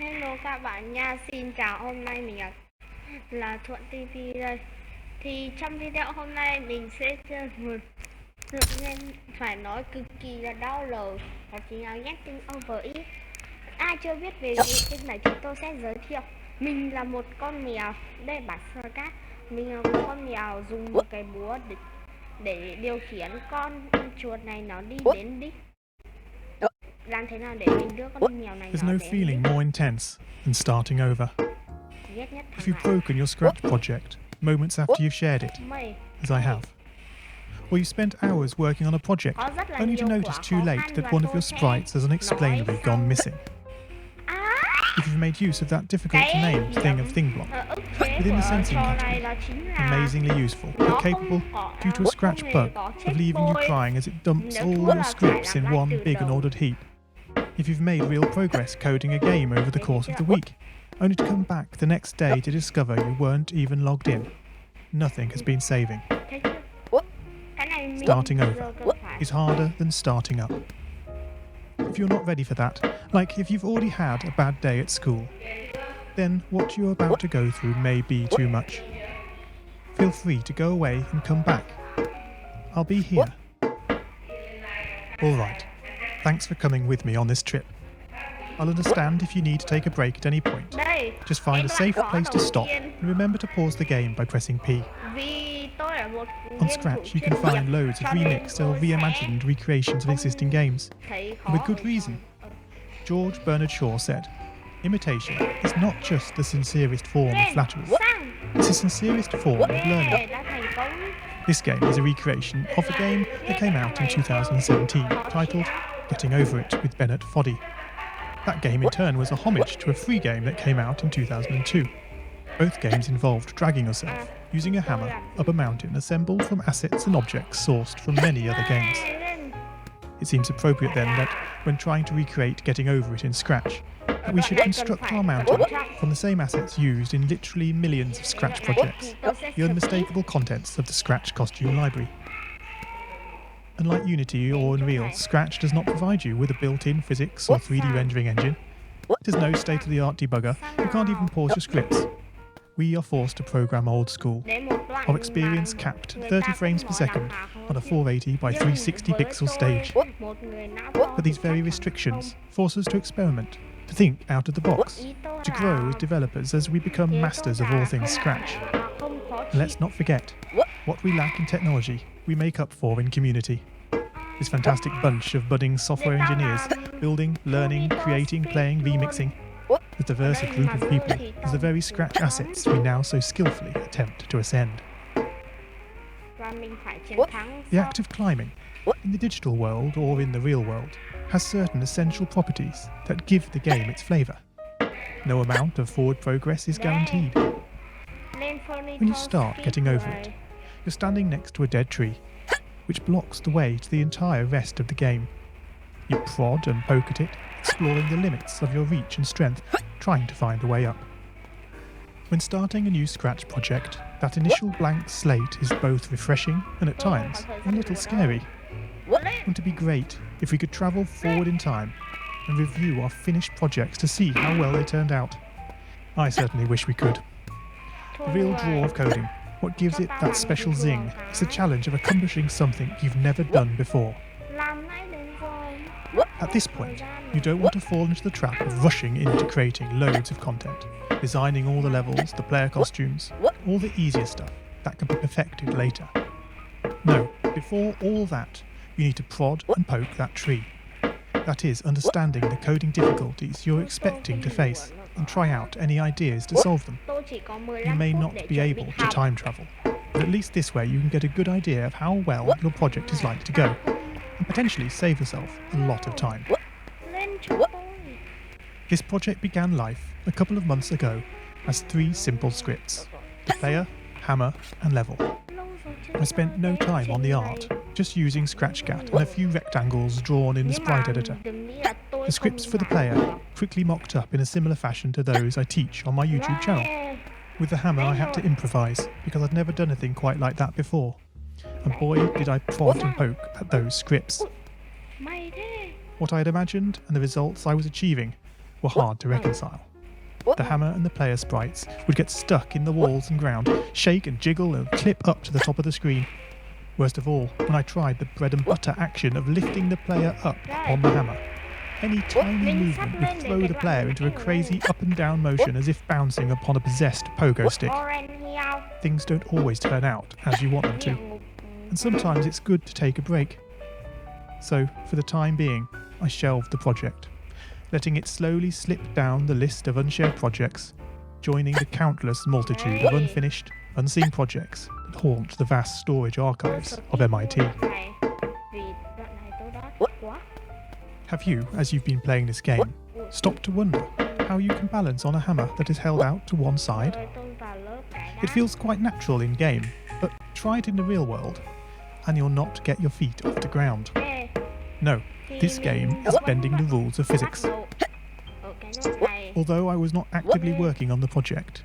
Hello các bạn nha, xin chào, hôm nay mình là Thuận TV đây. Thì trong video hôm nay mình sẽ chơi một tự nhiên phải nói cực kỳ là đau đầu, đó chính là Getting Over It. Ai chưa biết về game này thì tôi sẽ giới thiệu. Mình là một con mèo, đây bản sơ cát. Mình là một con mèo dùng một cái búa để điều khiển con chuột này nó đi đến đích. Làm thế nào để mình đưa con mèo này There's no feeling more intense than starting over. If you've broken your Scratch project moments after you've shared it, as I have, or you spent hours working on a project only to notice too late that one of your sprites has unexplainably gone missing. If you've made use of that difficult to name thing of thing block within the sensing category, amazingly useful but capable, due to a Scratch bug, of leaving you crying as it dumps all your scripts in one big unordered heap. If you've made real progress coding a game over the course of the week, only to come back the next day to discover you weren't even logged in, nothing has been saving. Starting over is harder than starting up. If you're not ready for that, like if you've already had a bad day at school, then what you're about to go through may be too much. Feel free to go away and come back. I'll be here. Alright, thanks for coming with me on this trip. I'll understand if you need to take a break at any point. Just find a safe place to stop and remember to pause the game by pressing P. On Scratch you can find loads of remixed or reimagined recreations of existing games, and with good reason. George Bernard Shaw said, "Imitation is not just the sincerest form of flattery, it's the sincerest form of learning." This game is a recreation of a game that came out in 2017, titled Getting Over It with Bennett Foddy. That game in turn was a homage to a free game that came out in 2002. Both games involved dragging yourself, using a hammer, up a mountain assembled from assets and objects sourced from many other games. It seems appropriate then that, when trying to recreate Getting Over It in Scratch, that we should construct our mountain from the same assets used in literally millions of Scratch projects, the unmistakable contents of the Scratch costume library. Unlike Unity or Unreal, Scratch does not provide you with a built-in physics or 3D rendering engine. There's no state-of-the-art debugger, you can't even pause your scripts. We are forced to program old school. Our experience capped at 30 frames per second on a 480 by 360 pixel stage. But these very restrictions force us to experiment, to think out of the box, to grow as developers as we become masters of all things Scratch. And let's not forget, what we lack in technology, we make up for in community. This fantastic bunch of budding software engineers, building, learning, creating, playing, remixing, as diverse a group of people as the very Scratch assets we now so skillfully attempt to ascend. The act of climbing, in the digital world or in the real world, has certain essential properties that give the game its flavour. No amount of forward progress is guaranteed. When you start Getting Over It, you're standing next to a dead tree, which blocks the way to the entire rest of the game. You prod and poke at it, exploring the limits of your reach and strength, trying to find a way up. When starting a new Scratch project, that initial blank slate is both refreshing and at times a little scary. Wouldn't it be great if we could travel forward in time and review our finished projects to see how well they turned out? I certainly wish we could. The real draw of coding, what gives it that special zing, is the challenge of accomplishing something you've never done before. At this point, you don't want to fall into the trap of rushing into creating loads of content, designing all the levels, the player costumes, all the easier stuff that can be perfected later. No, before all that, you need to prod and poke that tree. That is, understanding the coding difficulties you're expecting to face and try out any ideas to solve them. You may not be able to time travel, but at least this way you can get a good idea of how well your project is like to go, and potentially save yourself a lot of time. This project began life a couple of months ago as 3 simple scripts: the player, hammer and level. I spent no time on the art, just using ScratchGat and a few rectangles drawn in the sprite editor. The scripts for the player quickly mocked up in a similar fashion to those I teach on my YouTube channel. With the hammer I had to improvise, because I'd never done anything quite like that before. And boy did I prod and poke at those scripts. What I had imagined and the results I was achieving were hard to reconcile. the hammer and the player sprites would get stuck in the walls and ground, shake and jiggle and clip up to the top of the screen. Worst of all, when I tried the bread and butter action of lifting the player up on the hammer, any tiny movement would throw the player into a crazy up and down motion as if bouncing upon a possessed pogo stick. Things don't always turn out as you want them to, and sometimes it's good to take a break. So, for the time being, I shelved the project, letting it slowly slip down the list of unshared projects, joining the countless multitude of unfinished, unseen projects that haunt the vast storage archives of MIT. Have you, as you've been playing this game, stopped to wonder how you can balance on a hammer that is held out to one side? It feels quite natural in game, but try it in the real world, and you'll not get your feet off the ground. No, this game is bending the rules of physics. Although I was not actively working on the project,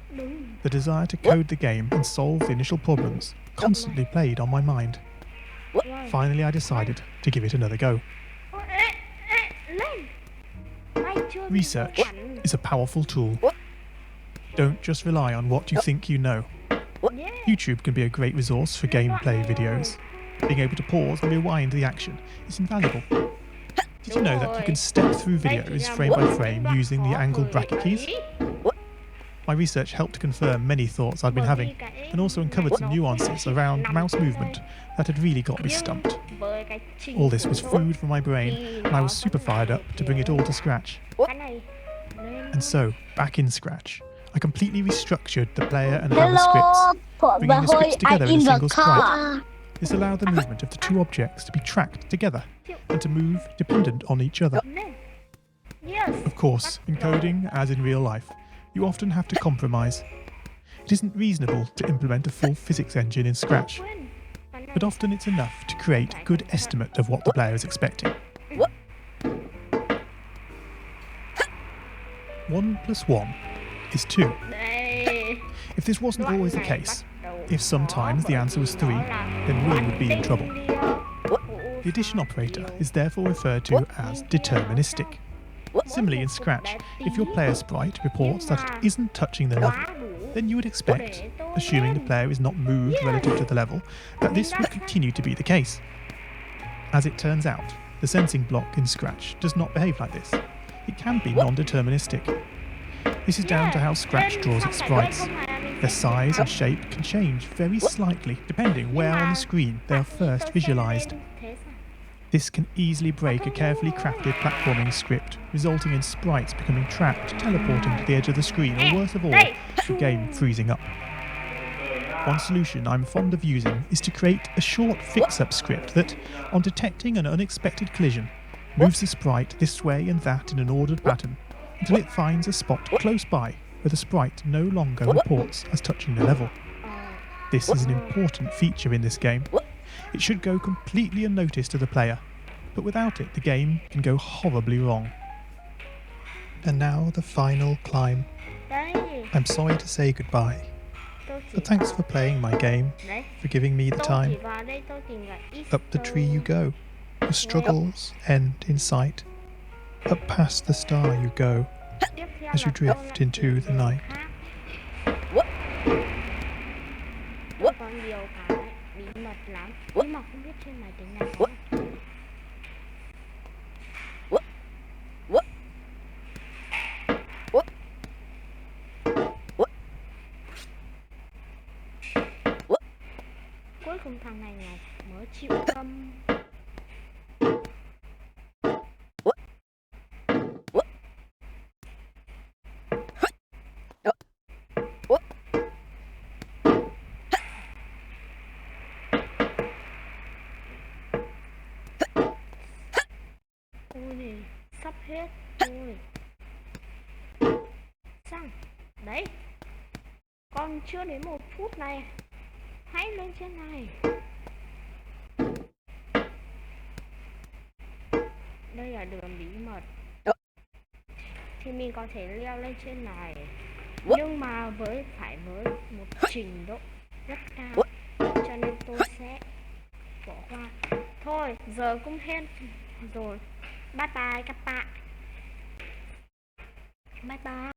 the desire to code the game and solve the initial problems constantly played on my mind. Finally, I decided to give it another go. Research is a powerful tool. Don't just rely on what you think you know. YouTube can be a great resource for gameplay videos. Being able to pause and rewind the action is invaluable. Did you know that you can step through videos frame by frame using the angled bracket keys? My research helped confirm many thoughts I'd been having, and also uncovered some nuances around mouse movement that had really got me stumped. All this was food for my brain, and I was super fired up to bring it all to scratch. And so, back in Scratch, I completely restructured the player and hammer scripts, bringing the scripts together in a single sprite. This allowed the movement of the two objects to be tracked together and to move dependent on each other. Of course, in coding, as in real life, you often have to compromise. It isn't reasonable to implement a full physics engine in Scratch, but often it's enough to create a good estimate of what the player is expecting. 1 + 1 is 2. If this wasn't always the case, if sometimes the answer was 3, then we would be in trouble. The addition operator is therefore referred to as deterministic. Similarly in Scratch, if your player sprite reports that it isn't touching the level, then you would expect, assuming the player is not moved relative to the level, that this would continue to be the case. As it turns out, the sensing block in Scratch does not behave like this. It can be non-deterministic. This is down to how Scratch draws its sprites. Their size and shape can change very slightly depending where on the screen they are first visualized. This can easily break a carefully crafted platforming script, resulting in sprites becoming trapped, teleporting to the edge of the screen, or worst of all, the game freezing up. One solution I'm fond of using is to create a short fix-up script that, on detecting an unexpected collision, moves the sprite this way and that in an ordered pattern until it finds a spot close by where the sprite no longer reports as touching the level. This is an important feature in this game. It should go completely unnoticed to the player, but without it the game can go horribly wrong. And now the final climb. I'm sorry to say goodbye, but thanks for playing my game, for giving me the time. Up the tree you go, your struggles end in sight. Up past the star you go, as you drift into the night. Còn nhiều cái bí mật lắm nhưng mà không biết trên máy tính nào. Cuối cùng thằng này mới chịu câm. Ôi, sắp hết rồi. Xong, đấy. Còn chưa đến 1 phút này. Hãy lên trên này. Đây là đường bí mật. Thì mình có thể leo lên trên này. Nhưng mà phải với một trình độ rất cao. Cho nên tôi sẽ bỏ qua. Thôi, giờ cũng hết rồi. Bye bye các bạn. Bye bye.